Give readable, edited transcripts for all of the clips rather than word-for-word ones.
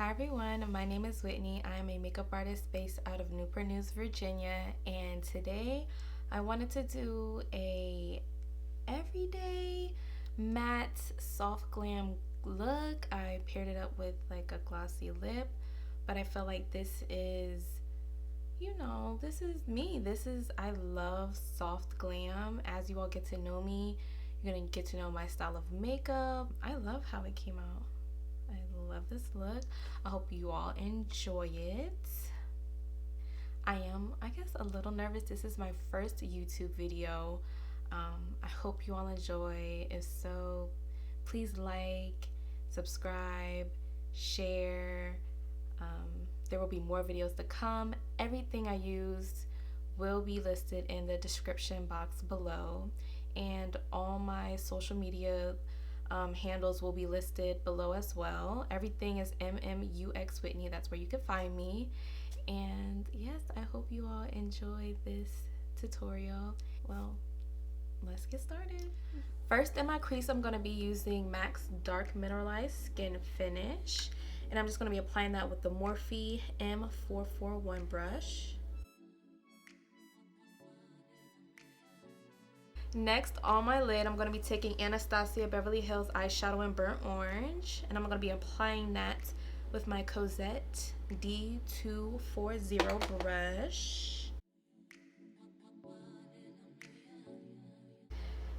Hi everyone, my name is Whitney. I am a makeup artist based out of Newport News, Virginia, and today I wanted to do a everyday matte soft glam look. I paired it up with like a glossy lip, but I feel like this is, this is me. I love soft glam. As you all get to know me, you're gonna get to know my style of makeup. I love how it came out. I love this look. I hope you all enjoy it. I am, I guess, a little nervous. This is my first YouTube video. I hope you all enjoy. If so, please like, subscribe, share. There will be more videos to come. Everything I used will be listed in the description box below, and all my social media handles will be listed below as well. Everything is mmuxwhitney. That's where you can find me. And yes, I hope you all enjoy this tutorial. Well, let's get started. First, in my crease, I'm going to be using MAC's Dark Mineralized Skin Finish, and I'm just going to be applying that with the Morphe M441 brush. Next, on my lid, I'm going to be taking Anastasia Beverly Hills Eyeshadow in Burnt Orange, and I'm going to be applying that with my Cosette D240 brush.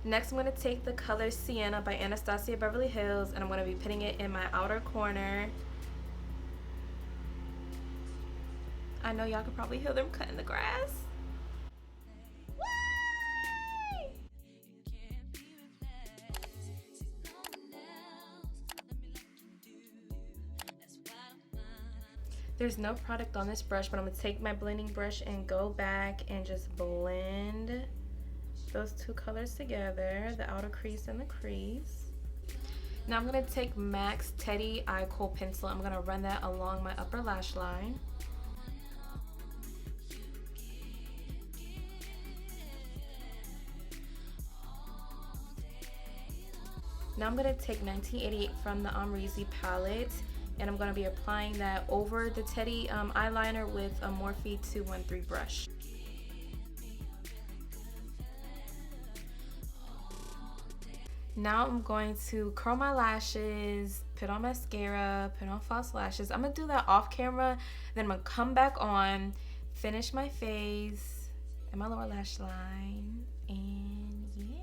Next, I'm going to take the color Sienna by Anastasia Beverly Hills, and I'm going to be putting it in my outer corner. I know y'all could probably hear them cutting the grass. There's no product on this brush, but I'm going to take my blending brush and go back and just blend those two colors together, the outer crease and the crease. Now I'm going to take MAC's Teddy Eye Kohl pencil. I'm going to run that along my upper lash line. Now I'm going to take 1988 from the Mercier palette, and I'm going to be applying that over the Teddy eyeliner with a Morphe 213 brush. Now I'm going to curl my lashes, put on mascara, put on false lashes. I'm going to do that off camera, then I'm going to come back on, finish my face and my lower lash line, and yeah.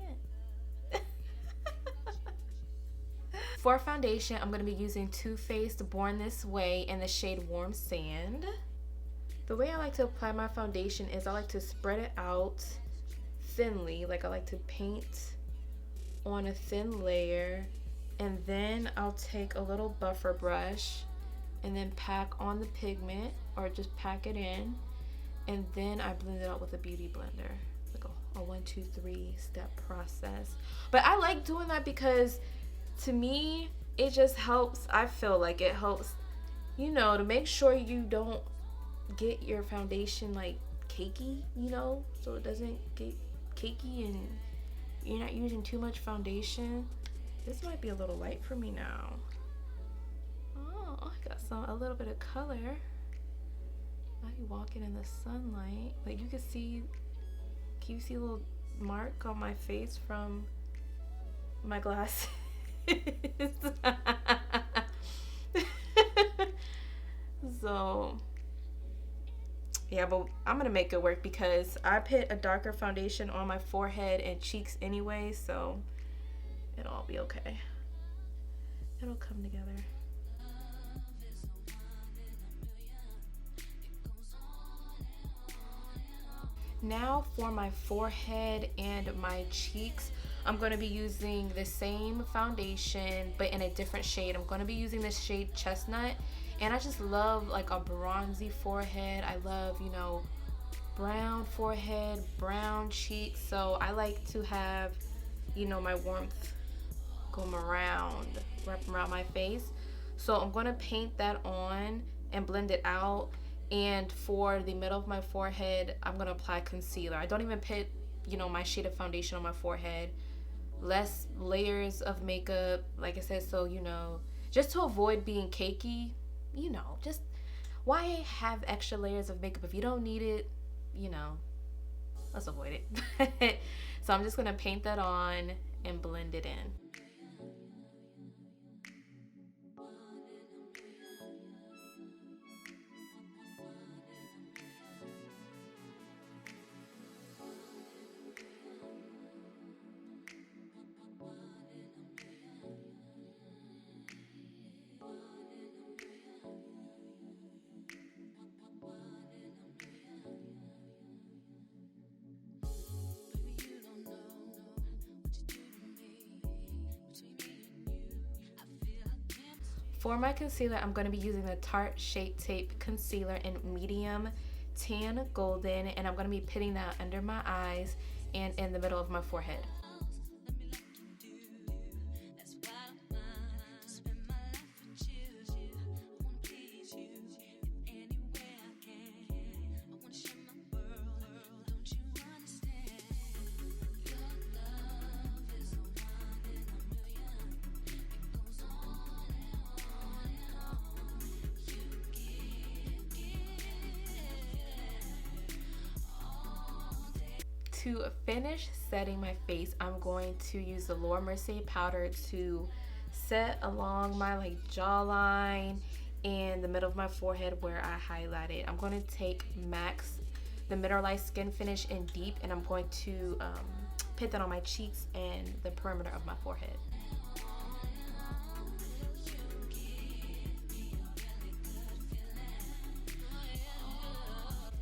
For foundation, I'm going to be using Too Faced Born This Way in the shade Warm Sand. The way I like to apply my foundation is I like to spread it out thinly, like I like to paint on a thin layer, and then I'll take a little buffer brush and then pack on the pigment, or just pack it in, and then I blend it out with a beauty blender, like a 1, 2, 3 step process. But I like doing that because to me it just helps. I feel like it helps, to make sure you don't get your foundation like cakey, so it doesn't get cakey and you're not using too much foundation. This might be a little light for me now. Oh, I got a little bit of color. I be walking in the sunlight. Like you can you see a little mark on my face from my glasses? So yeah, but I'm gonna make it work because I put a darker foundation on my forehead and cheeks anyway, so it'll all be okay. It'll come together. Now for my forehead and my cheeks, I'm going to be using the same foundation but in a different shade. I'm going to be using this shade Chestnut, and I just love like a bronzy forehead. I love, brown forehead, brown cheeks, so I like to have, my warmth come around, wrap around my face. So I'm going to paint that on and blend it out. And for the middle of my forehead, I'm going to apply concealer. I don't even put, my shade of foundation on my forehead. Less layers of makeup, like I said, so, just to avoid being cakey, you know, just why have extra layers of makeup if you don't need it, you know, let's avoid it. So I'm just gonna paint that on and blend it in. For my concealer, I'm going to be using the Tarte Shape Tape Concealer in medium tan golden, and I'm going to be putting that under my eyes and in the middle of my forehead. To finish setting my face, I'm going to use the Mercier powder to set along my like jawline and the middle of my forehead where I highlighted. I'm going to take the mineralized Skinfinish in Deep, and I'm going to put that on my cheeks and the perimeter of my forehead.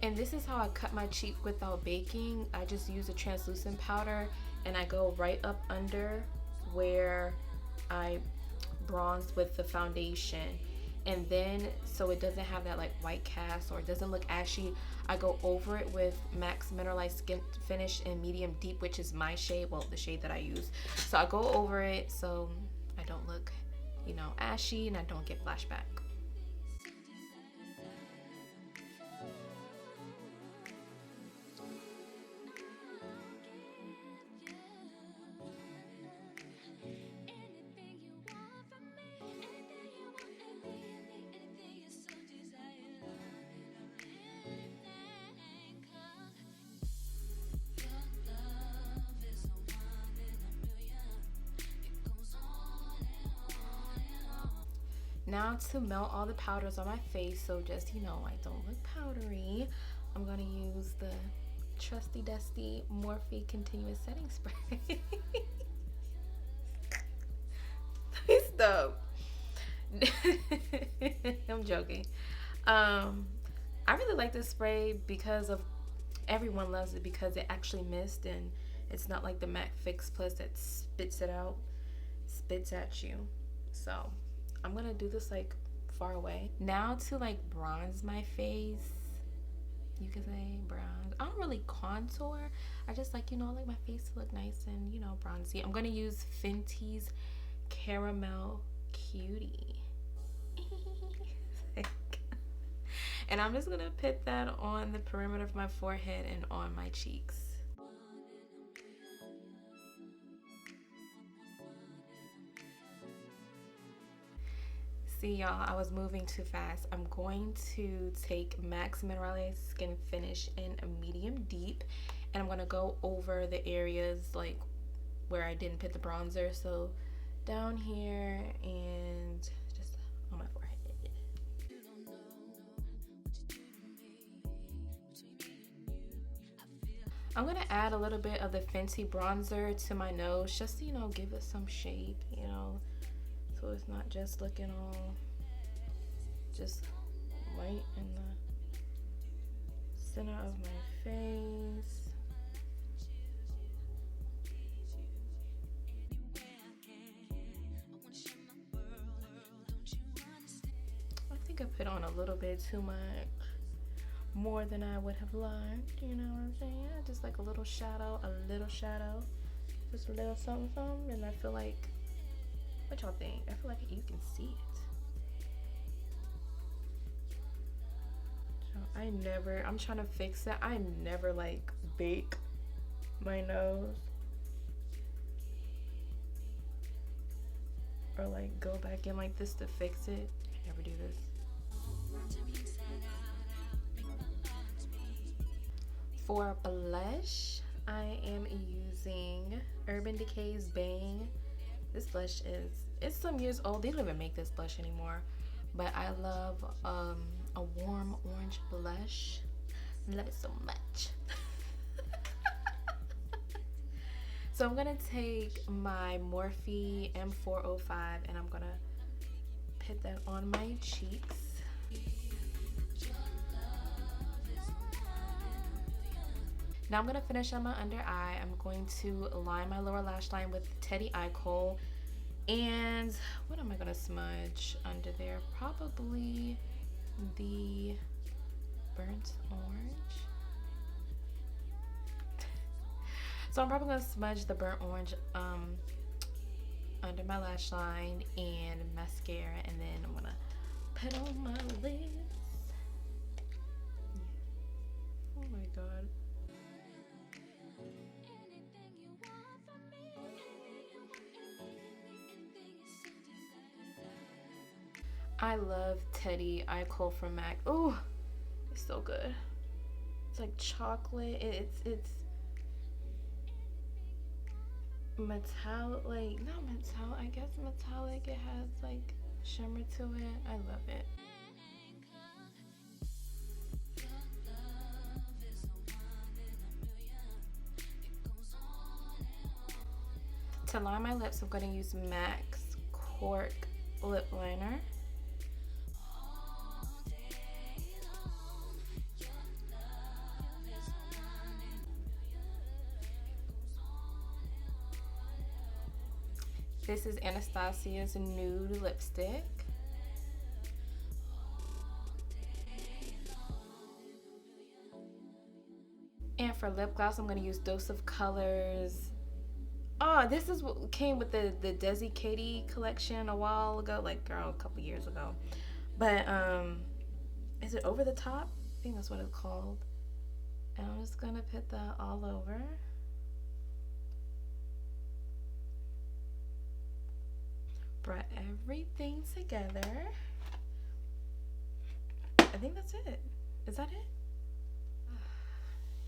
And this is how I cut my cheek without baking. I just use a translucent powder and I go right up under where I bronzed with the foundation. And then, so it doesn't have that like white cast or it doesn't look ashy, I go over it with MAC's Mineralized Skinfinish in Medium Deep, which is my shade, well, the shade that I use. So I go over it so I don't look, you know, ashy and I don't get flashback. Now to melt all the powders on my face, so just, you know, I don't look powdery, I'm gonna use the trusty dusty Morphe continuous setting spray. Stop. I'm joking. I really like this spray because of, everyone loves it because it actually mist and it's not like the MAC Fix Plus that spits at you. So I'm gonna do this like far away. Now to like bronze my face, you can say bronze. I don't really contour. I just like, you know, like my face to look nice and, you know, bronzy. I'm gonna use Fenty's Caramel Cutie. And I'm just gonna put that on the perimeter of my forehead and on my cheeks. See y'all, I was moving too fast. I'm going to take MAC's Mineralized Skinfinish in a medium deep, and I'm gonna go over the areas like where I didn't put the bronzer. So down here and just on my forehead. I'm gonna add a little bit of the Fenty bronzer to my nose just to, you know, give it some shape, you know. So it's not just looking all just right in the center of my face. I think I put on a little bit too much, more than I would have liked, you know what I'm saying? Just like a little shadow, just a little something, something, and I feel like, what y'all think? I feel like you can see it. So I'm trying to fix that. I never like bake my nose or like go back in like this to fix it. I never do this. For blush, I am using Urban Decay's Bang. This blush it's some years old. They don't even make this blush anymore. But I love a warm orange blush. I love it so much. So I'm gonna take my Morphe M405 and I'm gonna put that on my cheeks. Now I'm gonna finish on my under eye. I'm going to line my lower lash line with Teddy Eye Kohl. And what am I gonna smudge under there? Probably the burnt orange. So I'm probably gonna smudge the burnt orange under my lash line and mascara, and then I'm gonna put on my lids. Oh my god. I love Teddy Eye Kohl from MAC. Ooh, it's so good. It's like chocolate. It's metallic, like not metallic. I guess metallic. It has like shimmer to it. I love it. To line my lips, I'm going to use MAC's Cork lip liner. This is Anastasia's Nude lipstick. And for lip gloss, I'm going to use Dose of Colors. Oh, this is what came with the Decay collection a while ago, like girl, a couple years ago. But is it Over the Top? I think that's what it's called. And I'm just gonna put that all over. Brought everything together. I think that's it. Is that it?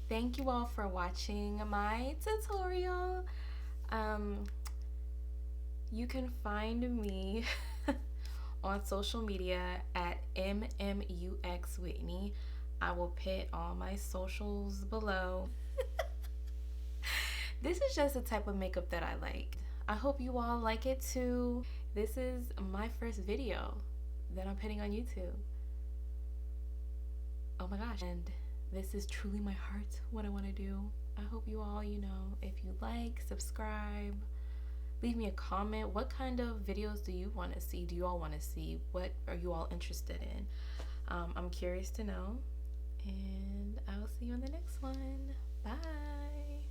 Thank you all for watching my tutorial. You can find me on social media at mmuxwhitney. I will put all my socials below. This is just the type of makeup that I like. I hope you all like it too. This is my first video that I'm putting on YouTube. Oh my gosh. And this is truly my heart, what I want to do. I hope you all, if you like, subscribe, leave me a comment. What kind of videos do you want to see? Do you all want to see? What are you all interested in? I'm curious to know. And I will see you in the next one. Bye.